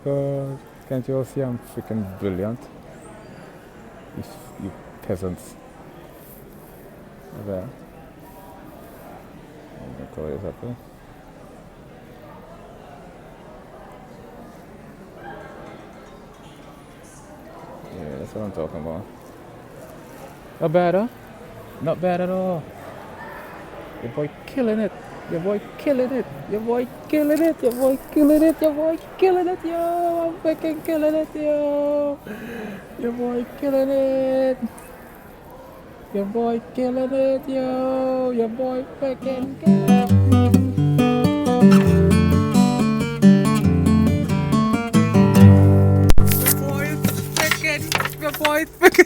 god, can't you all see I'm freaking brilliant? You peasants. There. I'm gonna call this up here. Yeah, that's what I'm talking about. Not bad, huh? Not bad at all. Your boy killing it. Your boy killing it. Your boy killing it. Your boy killing it. Your boy killing it, yo. I'm fucking killing it, yo. Your boy killing it. Your boy killing it, yo. Your boy fucking killing it. Your boy fucking